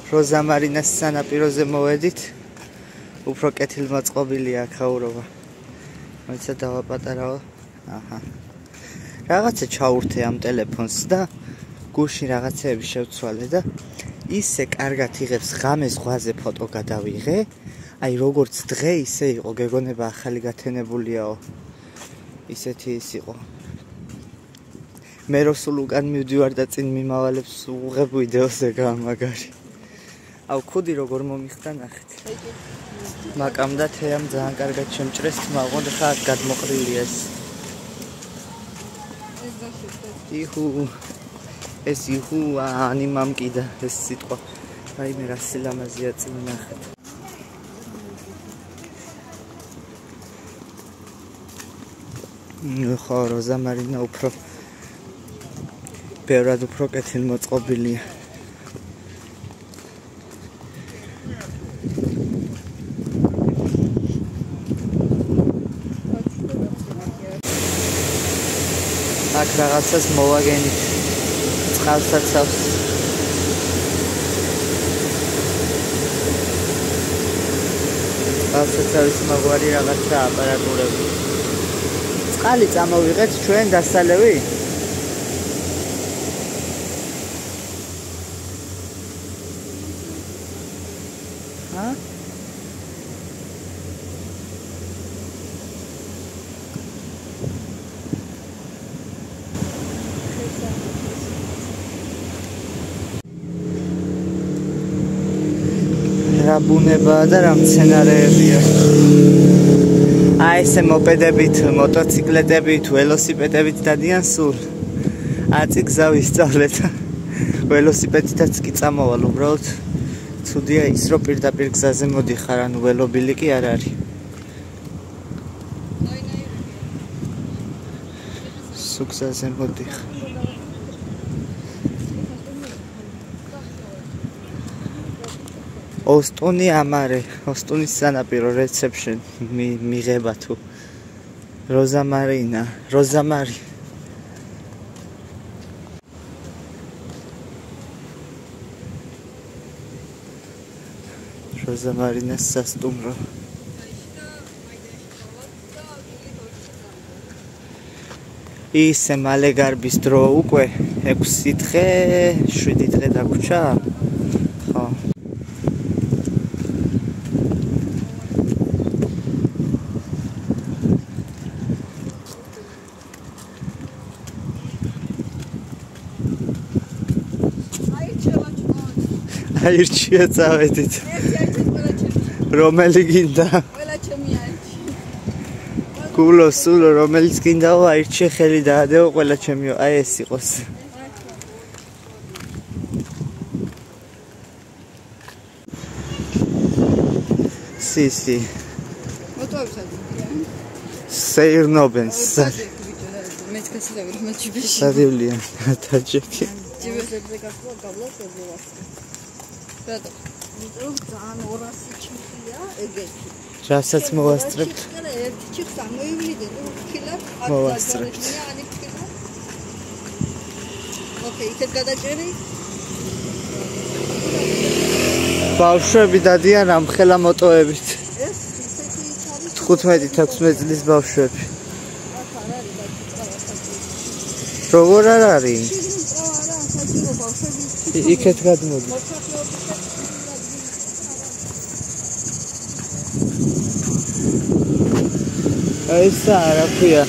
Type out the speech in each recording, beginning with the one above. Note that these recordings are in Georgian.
როზამარინას სანაპიროზე მოვედით. უფრო კეთილმოწყობილია აქაურობა. მოიცა დავაპატარავო. აჰა. რაღაცა ჩაურთე ამ ტელეფონს და გულში რაღაცეები შევცვალე და ისე კარგად იღებს ღამე ზღვაზე ფოტო გადავიღე. აი როგორც დღე ისე იყო, გეგონება ახალი გათენებულიაო. ისეთი ის იყო. მე რო სულ უკან მივდივარ და წინ მიმავალებს უღებ ვიდეოზე გამაგარი. აუ ხუდი როგორ მომიხდა ნახეთ. მაკამ და თეამ ძალიან კარგად შემჭრეს თმაღო და ხარ გადმოყრილია ეს. ეს იჰუ ანი მამკიდა ეს სიტყვა. აი მე რა სილამაზეა წინ ნახეთ. ხო როზამარინა უფრო ბევრად უფრო კეთილმოწყობილია. აქ რაღაცას მოვაგენით წყალსაცავს. წყალსაცავის მაგვარი რაღაცა აპარატურები. წყალი წამოვიღეთ ჩვენ დასალევი? ჰა? რა ბუნებაა და რა მცენარეებია. აი ესე მოპედებით, მოტოციკლეტებით, ველოსიპედებით დადიან სულ. აწი გზა ვისწავლეთ. ველოსიპედითაც კი წამოვალ, უბრალოდ ცუდია ის, რომ პირდაპირ გზაზე მოდიხარ, ანუ ველობილი კი არ არის. სულ გზაზე მოდიხარ. ოსტონი ამარე, ოსტონის სანაპირო რეცეპშენ მიღება თუ როზამარინა, როზამარი. როზამარინას სასტუმრო. ისე მალე გარბის დრო უკვე 6 დღე, 7 დღე დაგვრჩა. ხო. აირჩია წავედით. რომელი გინდა? ყველა ჩემი აირჩია. გულო სულო რომელიც გინდაო აირჩია ხელი დაადეო ყველა ჩემიო. აი ეს იყოს. სი. მოტოებს ადიან. სეირნობენ. მე წესწრები მე ჯიბეში. სადივლია თაჯიკი. ჯიბეზე გასვლა გავლობები ვარ. რატო? იმიტომ ძალიან 200 ჩიხია ეგეთი. რასაც მოვასწრებთ? ერთი ჩიხს ამოივლიდე და ვქილებ მოვასწრებთ. ოკეი, იქეთ გადაჭერი? ბავშვები დადიან ამ ხელა მოტოებით. ეს ისეთი არის 15-16 წლის ბავშვები. როგორ არ არის? იქეთ გადმოდი. ესა რა ქვია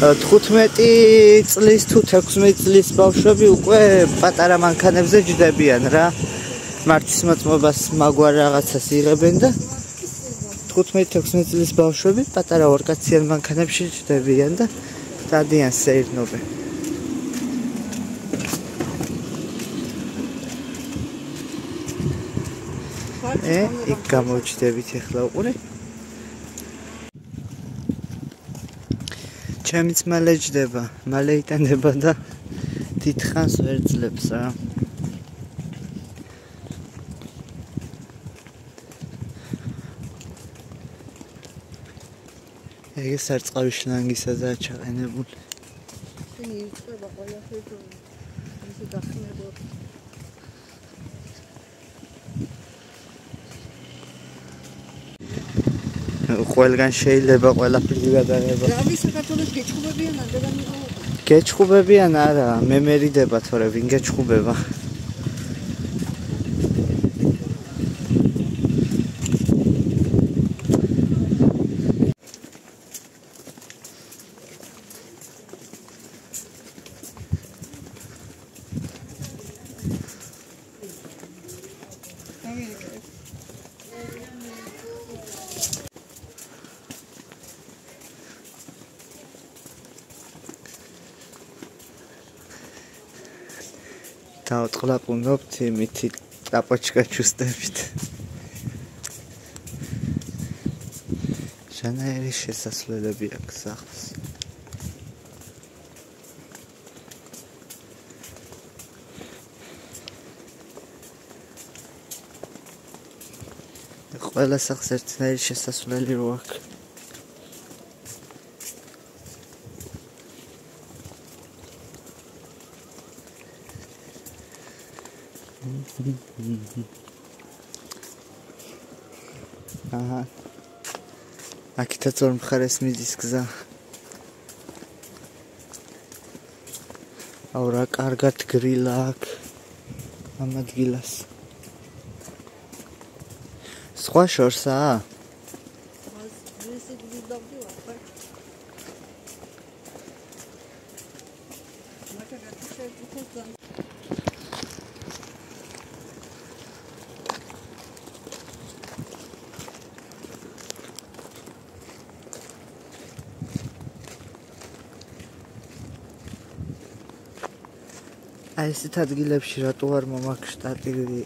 15 წლის თუ 16 წლის ბავშვები უკვე პატარა მანქანებზე ჯდებიან რა. მართვის მოწმობას მაგვარ რაღაცას იღებენ და 15-16 წლის ბავშვები პატარა ორკაციან მანქანებში ჯდებიან და დადიან სეირნობენ. იქ გამოჩდებით ახლა უყურე. ჩემიც მალე ჯდება, მალე იტანდება და დიდხანს ვერ ძლებს რა. ეგ სარწყავი შლანგისაზეა ჩაყენებული. შენი იწება ყველაფერი ისე გახსნებოდ. ყველგან შეიძლება ყველაფერი გადაღება. რავი საქართველოს გეჩხუბებიან ადამიანები? გეჩხუბებიან არა, მე მერიდება თორე ვინ გეჩხუბება. დავწყლაპუნობთ იმითი ტაპოჩკა ჩუსტებით. შანაერი შესასვლელები აქვს სახლს. ყველა სახლს ერთნაირი შესასვლელი რო აქვს. აჰა. აქეთაც ორ მხარეს მიდის გზა. აუ რა კარგად გრილა აქ ამ ადგილას. სხვა შორსაა? აი ესეთ ადგილებში რატო არ მომაქვს შტატივი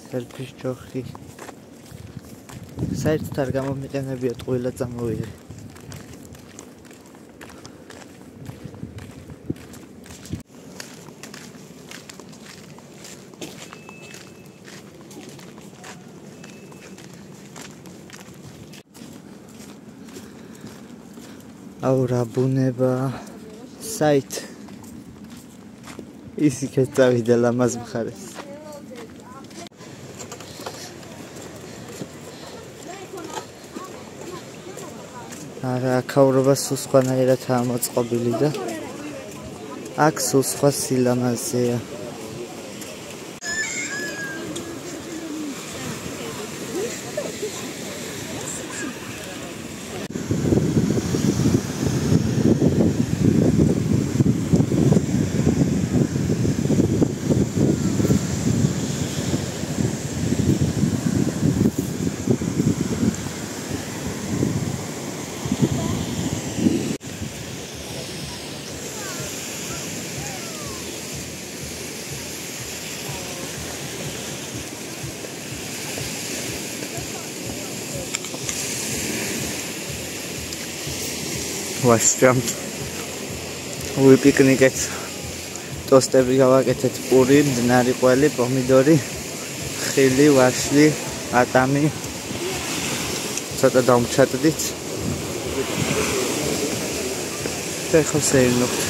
სელფის ჯოხი საერთოდ არ გამომიყენებია ტყუილა წამოვიღე აუ რა ბუნება საით ისი ქეცავიდა ლამაზ მხარეს. არა, აქაურობა სულ სხვანაირადაა მოწყობილი და აქ სულ სხვა სილამაზეა. ვასჭამთ ვიპიკნიკეთ ტოსტები გავაკეთეთ პური, მდნარი ყველი, პომიდორი, ხილი, ვაშლი, ატამი ცოტა დავმჩატდით და ხო სეირნობთ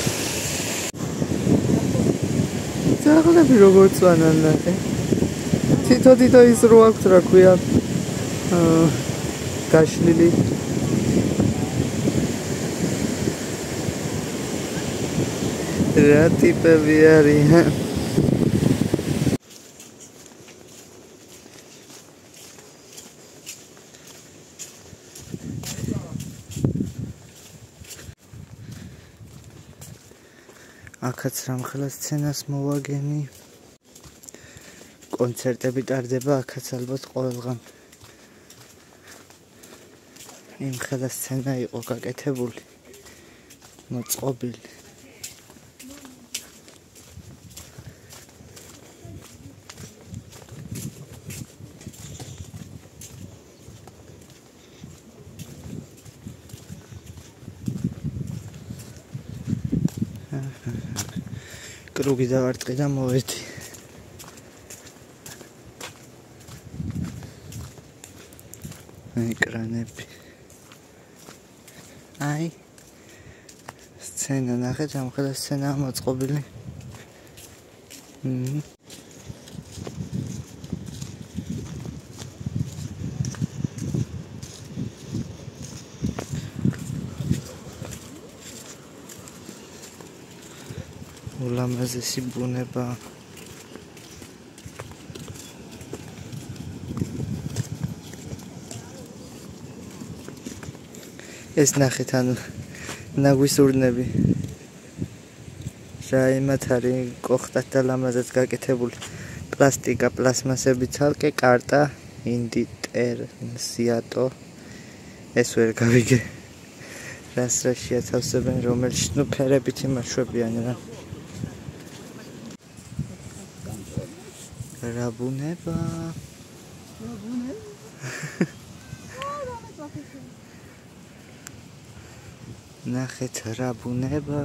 ძაღლები როგორ წვანან თითო ის რო აქვს რა ქვია გაშლილი რა ტიპები არიან აქაც რამხელა სცენას მოვაგენი კონცერტები ტარდება აქაც ალბათ ყოველდღე იმ ხელა სცენა იყო გაკეთებული მოწყობილი კრუგი დავარტყი და მოვედი ეკრანები აი სცენა ნახეთ ამხელა სცენაა მოწყობილი ულამაზესი ბუნება. ეს ნახეთ, ანუ ნაგვის ურნები. რაიმათ არის კოხტად და ლამაზად გაკეთებული პლასტიკა, პლასმასები ცალკე, კარტა, ინდიტერნსიატო. ეს ვერ გავიგე. რას შეათავსებენ, რომელშიც ნუ ფერებით იმაშვებიან რა. რა ბუნება. ნახეთ რა ბუნება.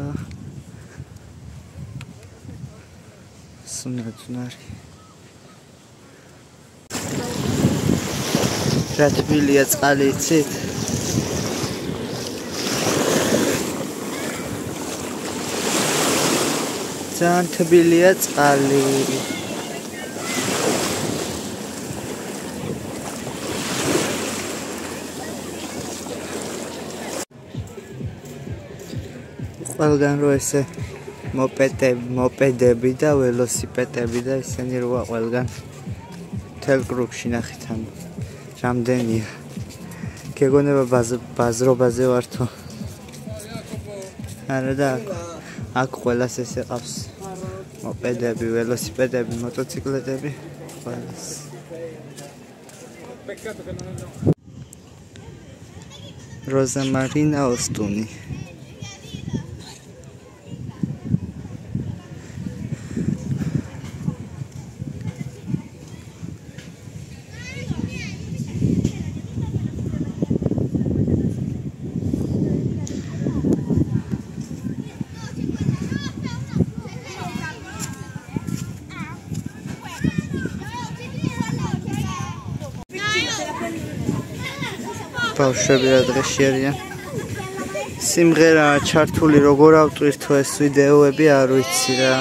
სუნათუნარი. რა თბილია წყალი, იცით? ძალიან თბილია წყალი. ყველგან რო ესე მოპედები და ველოსიპედები და ისინი როა ყველგან თელ კრუგში ნახეთ, ანუ რამდენია. გეგონება ბაზრობაზე ვართო. არა და აქ ყველას ესე ყავს. მოპედები, ველოსიპედები, მოტოციკლეტები, ყველას. როზა მარინა ოსტუნი. ბავშვები რა დღეში არიან. სიმღერაა ჩართული, როგორ ავტვირთო ეს ვიდეოები, არ ვიცი რა.